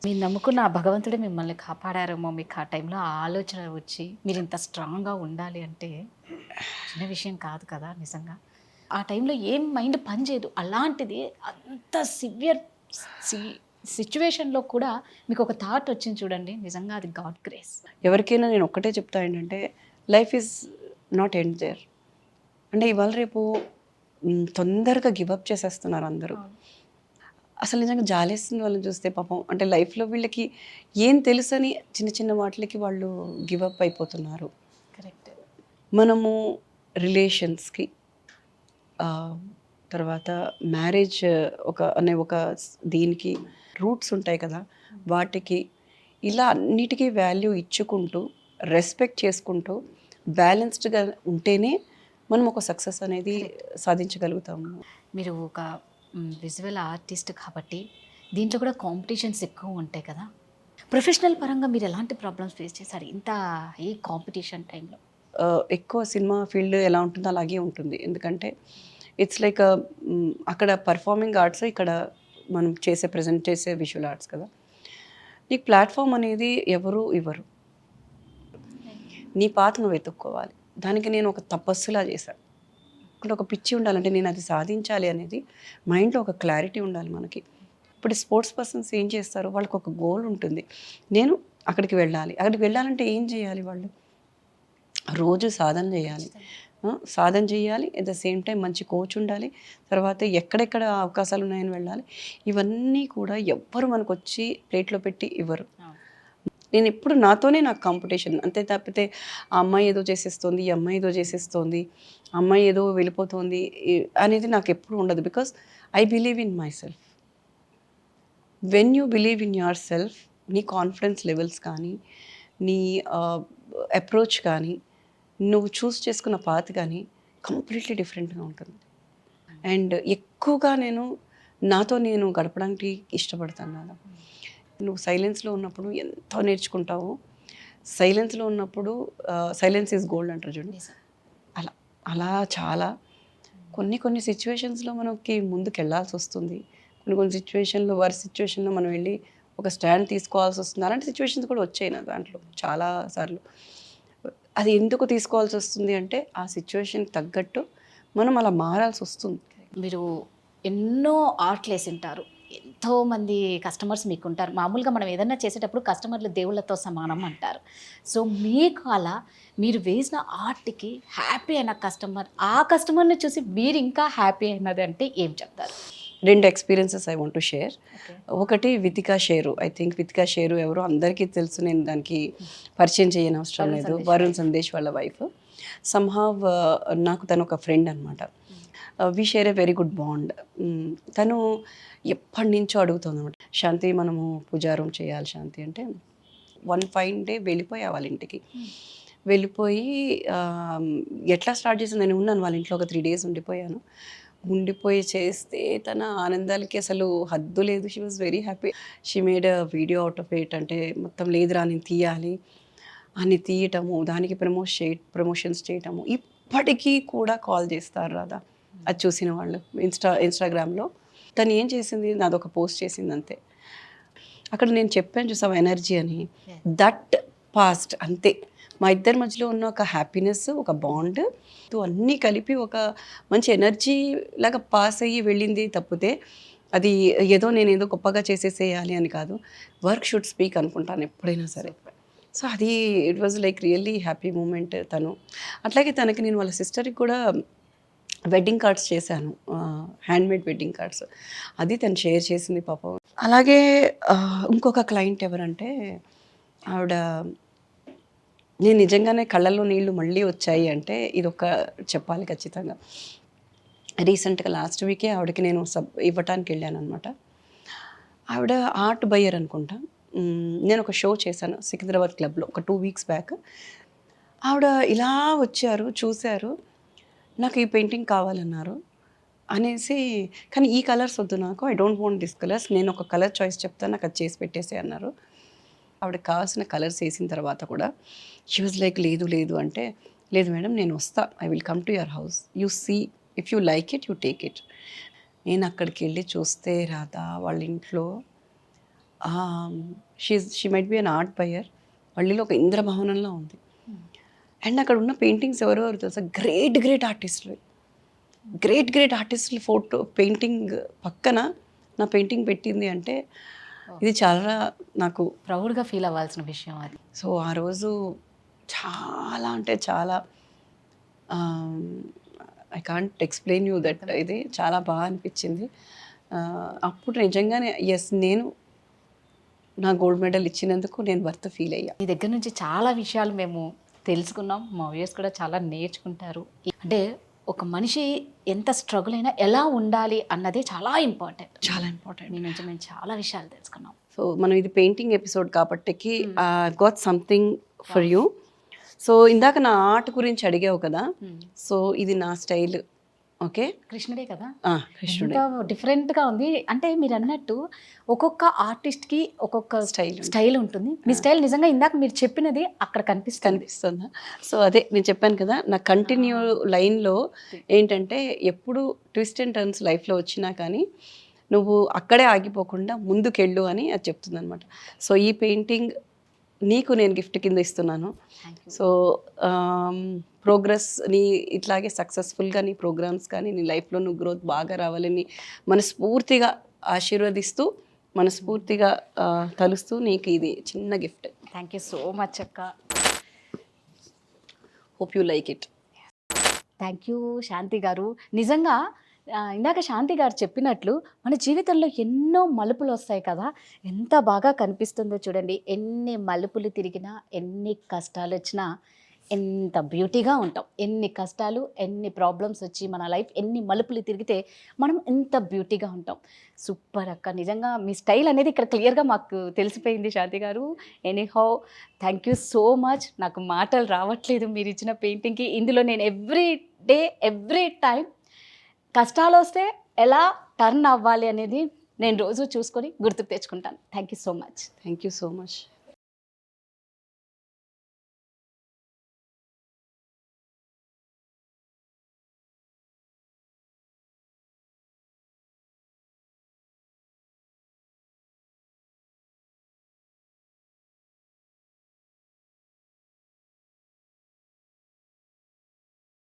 మీరు నమ్ముకున్న ఆ భగవంతుడే మిమ్మల్ని కాపాడారేమో. మీకు ఆ టైంలో ఆ ఆలోచన వచ్చి మీరు ఇంత స్ట్రాంగ్గా ఉండాలి అంటే చిన్న విషయం కాదు కదా నిజంగా. ఆ టైంలో ఏం మైండ్ పనిచేయదు. అలాంటిది అంత సివియర్ సిచ్యువేషన్లో కూడా మీకు ఒక థాట్ వచ్చింది చూడండి, నిజంగా అది గాడ్ గ్రేస్. ఎవరికైనా నేను ఒక్కటే చెప్తా ఏంటంటే life is not end there. అంటే ఇవాళ రేపు తొందరగా గివప్ చేసేస్తున్నారు అందరూ. అసలు నిజంగా జాలేస్తుంది వాళ్ళని చూస్తే పాపం. అంటే లైఫ్లో వీళ్ళకి ఏం తెలుసని చిన్న చిన్న వాటికి వాళ్ళు గివప్ అయిపోతున్నారు. కరెక్ట్. మనము రిలేషన్స్కి తర్వాత మ్యారేజ్ ఒక దీనికి రూట్స్ ఉంటాయి కదా, వాటికి ఇలా అన్నిటికీ వాల్యూ ఇచ్చుకుంటూ రెస్పెక్ట్ చేసుకుంటూ బ్యాలెన్స్డ్గా ఉంటేనే మనం ఒక సక్సెస్ అనేది సాధించగలుగుతాము. మీరు ఒక విజువల్ ఆర్టిస్ట్ కాబట్టి దీంట్లో కూడా కాంపిటీషన్స్ ఎక్కువ ఉంటాయి కదా. ప్రొఫెషనల్ పరంగా మీరు ఎలాంటి ప్రాబ్లమ్స్ ఫేస్ చేశారు ఇంత ఈ కాంపిటీషన్ టైంలో? ఎక్కువ సినిమా ఫీల్డ్ ఎలా ఉంటుందో అలాగే ఉంటుంది. ఎందుకంటే ఇట్స్ లైక్ అక్కడ పర్ఫార్మింగ్ ఆర్ట్స్, ఇక్కడ మనం ప్రజెంట్ చేసే విజువల్ ఆర్ట్స్ కదా. నీకు ప్లాట్ఫామ్ అనేది ఎవరు ఇవ్వరు, నీ పాత నువ్వు వెతుక్కోవాలి. దానికి నేను ఒక తపస్సులా చేశాను. ఇక్కడ ఒక పిచ్చి ఉండాలంటే నేను అది సాధించాలి అనేది మైండ్లో ఒక క్లారిటీ ఉండాలి మనకి. ఇప్పుడు స్పోర్ట్స్ పర్సన్స్ ఏం చేస్తారు, వాళ్ళకి ఒక గోల్ ఉంటుంది, నేను అక్కడికి వెళ్ళాలి. అక్కడికి వెళ్ళాలంటే ఏం చేయాలి, వాళ్ళు రోజు సాధన చేయాలి. ఎట్ ద సేమ్ టైం మంచి కోచ్ ఉండాలి. తర్వాత ఎక్కడెక్కడ అవకాశాలు ఉన్నాయని వెళ్ళాలి. ఇవన్నీ కూడా ఎవ్వరు మనకు వచ్చి ప్లేట్లో పెట్టి ఇవ్వరు. నేను ఎప్పుడు నాతోనే నాకు కాంపిటీషన్ అంతే తప్పితే ఆ అమ్మాయి ఏదో చేసేస్తుంది, ఈ అమ్మాయి ఏదో చేసేస్తుంది, అమ్మాయి ఏదో వెళ్ళిపోతుంది అనేది నాకు ఎప్పుడు ఉండదు. Because I believe in my self. When you believe in your self, నీ కాన్ఫిడెన్స్ లెవెల్స్ కానీ, నీ అప్రోచ్ కానీ, నువ్వు చూస్ చేసుకున్న పాత్ కానీ కంప్లీట్లీ డిఫరెంట్గా ఉంటుంది. అండ్ ఎక్కువగా నాతో నేను గడపడానికి ఇష్టపడతాను కదా. నువ్వు సైలెన్స్లో ఉన్నప్పుడు ఎంతో నేర్చుకుంటావు. సైలెన్స్లో ఉన్నప్పుడు సైలెన్స్ ఈజ్ గోల్డ్ అంటారు చూడండి. అలా చాలా కొన్ని సిచ్యువేషన్స్లో మనకి ముందుకు వెళ్ళాల్సి వస్తుంది. కొన్ని సిచ్యువేషన్లో సిచ్యువేషన్లో మనం వెళ్ళి ఒక స్టాండ్ తీసుకోవాల్సి వస్తుంది. అలాంటి సిచ్యువేషన్స్ కూడా వచ్చాయి నా దాంట్లో చాలాసార్లు. అది ఎందుకు తీసుకోవాల్సి వస్తుంది అంటే ఆ సిచ్యువేషన్కి తగ్గట్టు మనం అలా మారాల్సి వస్తుంది. మీరు ఎన్నో ఆర్ట్లు వేసింటారు, ఎంతోమంది కస్టమర్స్ మీకు ఉంటారు. మామూలుగా మనం ఏదన్నా చేసేటప్పుడు కస్టమర్లు దేవుళ్ళతో సమానం అంటారు. సో మీకు అలా మీరు వేసిన ఆర్ట్కి హ్యాపీ అయిన కస్టమర్, ఆ కస్టమర్ని చూసి మీరు ఇంకా హ్యాపీ అయినది అంటే ఏం చెప్తారు? 2 experiences I want to share. ఒకటి వితికా షేరు. ఐ థింక్ వితికా షేరు ఎవరో అందరికీ తెలుసు, నేను దానికి పరిచయం చేయని అవసరం లేదు. వరుణ్ సందేశ్ వాళ్ళ వైఫ్. సమ్హావ్ నాకు తను ఒక ఫ్రెండ్ అనమాట. We share a very good bond. తను ఎప్పటి నుంచో అడుగుతుంది అనమాట, శాంతి మనము పూజారం చేయాలి శాంతి అంటే. వన్ ఫైన్ డే వెళ్ళిపోయా వాళ్ళ ఇంటికి. వెళ్ళిపోయి ఎట్లా స్టార్ట్ చేసింది, నేను ఉన్నాను వాళ్ళ ఇంట్లో ఒక 3 days ఉండిపోయి చేస్తే తన ఆనందాలకి అసలు హద్దు లేదు. She was very happy. She made a video out of it. అంటే మొత్తం లేదురా నేను తీయాలి అని తీయటము, దానికి ప్రమోషన్స్ చేయటము. ఇప్పటికీ కూడా కాల్ చేస్తారు రాదా అది చూసిన వాళ్ళు ఇన్స్టాగ్రామ్లో. తను ఏం చేసింది, నాదొక పోస్ట్ చేసింది అంతే. అక్కడ నేను చెప్పాను చూసావు ఎనర్జీ అని, దట్ పాస్ట్ అంతే. మా ఇద్దరి మధ్యలో ఉన్న ఒక హ్యాపీనెస్, ఒక బాండ్ అన్నీ కలిపి ఒక మంచి ఎనర్జీ లాగా పాస్ అయ్యి వెళ్ళింది తప్పితే అది నేను గొప్పగా చేసేసేయాలి అని కాదు. వర్క్ షుడ్ స్పీక్ అనుకుంటాను ఎప్పుడైనా సరే. సో అది it was like really happy moment తను. అట్లాగే తనకి నేను వాళ్ళ సిస్టర్కి కూడా వెడ్డింగ్ కార్డ్స్ చేశాను, హ్యాండ్మేడ్ వెడ్డింగ్ కార్డ్స్. అది తను షేర్ చేసింది పాపం. అలాగే ఇంకొక క్లయింట్ ఎవరంటే ఆవిడ, నేను నిజంగానే కళ్ళల్లో నీళ్ళు మళ్ళీ వచ్చాయి అంటే ఇదొక చెప్పాలి ఖచ్చితంగా. రీసెంట్గా లాస్ట్ వీకే ఆవిడకి నేను ఇవ్వటానికి వెళ్ళాను అనమాట. ఆవిడ ఆర్ట్ బయ్యర్ అనుకుంటా. నేను ఒక షో చేశాను సికింద్రాబాద్ క్లబ్లో ఒక 2 weeks బ్యాక్. ఆవిడ ఇలా వచ్చారు, చూశారు, నాకు ఈ పెయింటింగ్ కావాలన్నారు అనేసి, కానీ ఈ కలర్స్ వద్దు నాకు, I don't want this colours, నేను ఒక కలర్ చాయిస్ చెప్తాను, నాకు అది చేసి పెట్టేసి అన్నారు. ఆవిడకి కావాల్సిన కలర్స్ వేసిన తర్వాత కూడా షీ వాజ్ లైక్ లేదు అంటే, లేదు మేడం నేను వస్తా, I will come to your house, you see if you like it you take it. నేను అక్కడికి వెళ్ళి చూస్తే రాదా వాళ్ళ ఇంట్లో she might be an art buyer. పల్లిలో ఒక ఇంద్రభవనంలో ఉంది. అండ్ అక్కడ ఉన్న పెయింటింగ్స్ ఎవరెవరు తెలుసా, గ్రేట్ ఆర్టిస్టులు, గ్రేట్ ఆర్టిస్టులు ఫోటో పెయింటింగ్ పక్కన నా పెయింటింగ్ పెట్టింది అంటే ఇది చాలా నాకు ప్రౌడ్గా ఫీల్ అవ్వాల్సిన విషయం అది. సో ఆ రోజు చాలా అంటే చాలా I can't explain you that, ఇది చాలా బాగా అనిపించింది. అప్పుడు నిజంగానే ఎస్, నేను నా గోల్డ్ మెడల్ ఇచ్చినందుకు నేను వర్త్ ఫీల్ అయ్యా. మీ దగ్గర నుంచి చాలా విషయాలు మేము తెలుసుకున్నాం, మా వ్యూయర్స్ కూడా చాలా నేర్చుకుంటారు. అంటే ఒక మనిషి ఎంత స్ట్రగుల్ అయినా ఎలా ఉండాలి అన్నదే చాలా ఇంపార్టెంట్. మీ నుంచి మేము చాలా విషయాలు తెలుసుకున్నాం. సో మనం ఇది పెయింటింగ్ ఎపిసోడ్ కాబట్టికి got something for you. So ఇందాక నా ఆర్ట్ గురించి అడిగావు కదా, సో ఇది నా స్టైల్. ఓకే, కృష్ణుడే కదా, కృష్ణుడే. డిఫరెంట్గా ఉంది. అంటే మీరు అన్నట్టు ఒక్కొక్క ఆర్టిస్ట్కి ఒక్కొక్క స్టైల్ ఉంటుంది. మీ స్టైల్ నిజంగా ఇందాక మీరు చెప్పినది అక్కడ కనిపిస్తుందా? సో అదే నేను చెప్పాను కదా, నా కంటిన్యూ లైన్లో ఏంటంటే ఎప్పుడు ట్విస్ట్ అండ్ టర్న్స్ లైఫ్లో వచ్చినా కానీ నువ్వు అక్కడే ఆగిపోకుండా ముందుకెళ్ళు అని అది చెప్తుంది అనమాట. సో ఈ పెయింటింగ్ నీకు నేను గిఫ్ట్ కింద ఇస్తున్నాను. సో ప్రోగ్రెస్ నీ ఇట్లాగే సక్సెస్ఫుల్గా నీ ప్రోగ్రామ్స్ కానీ నీ లైఫ్లో నువ్వు గ్రోత్ బాగా రావాలని మనస్ఫూర్తిగా ఆశీర్వదిస్తూ, మనస్ఫూర్తిగా తలుస్తూ నీకు ఇది చిన్న gift. Thank you so much అక్క. Hope you like it. Thank you Shanti garu. నిజంగా ఇందాక శాంతి గారు చెప్పినట్లు మన జీవితంలో ఎన్నో మలుపులు వస్తాయి కదా, ఎంత బాగా కనిపిస్తుందో చూడండి. ఎన్ని మలుపులు తిరిగినా, ఎన్ని కష్టాలు వచ్చినా ఎంత బ్యూటీగా ఉంటాం. ఎన్ని కష్టాలు, ఎన్ని ప్రాబ్లమ్స్ వచ్చి మన లైఫ్ ఎన్ని మలుపులు తిరిగితే మనం ఎంత బ్యూటీగా ఉంటాం. సూపర్ అక్క, నిజంగా మీ స్టైల్ అనేది ఇక్కడ క్లియర్గా మాకు తెలిసిపోయింది శాంతి గారు. Anyhow thank you so much. నాకు మాటలు రావట్లేదు మీరు ఇచ్చిన పెయింటింగ్కి. ఇందులో నేను ఎవ్రీ టైం కష్టాలు వస్తే ఎలా టర్న్ అవ్వాలి అనేది నేను రోజు చూసుకొని గుర్తుకు తెచ్చుకుంటాను. Thank you so much. Thank you so much.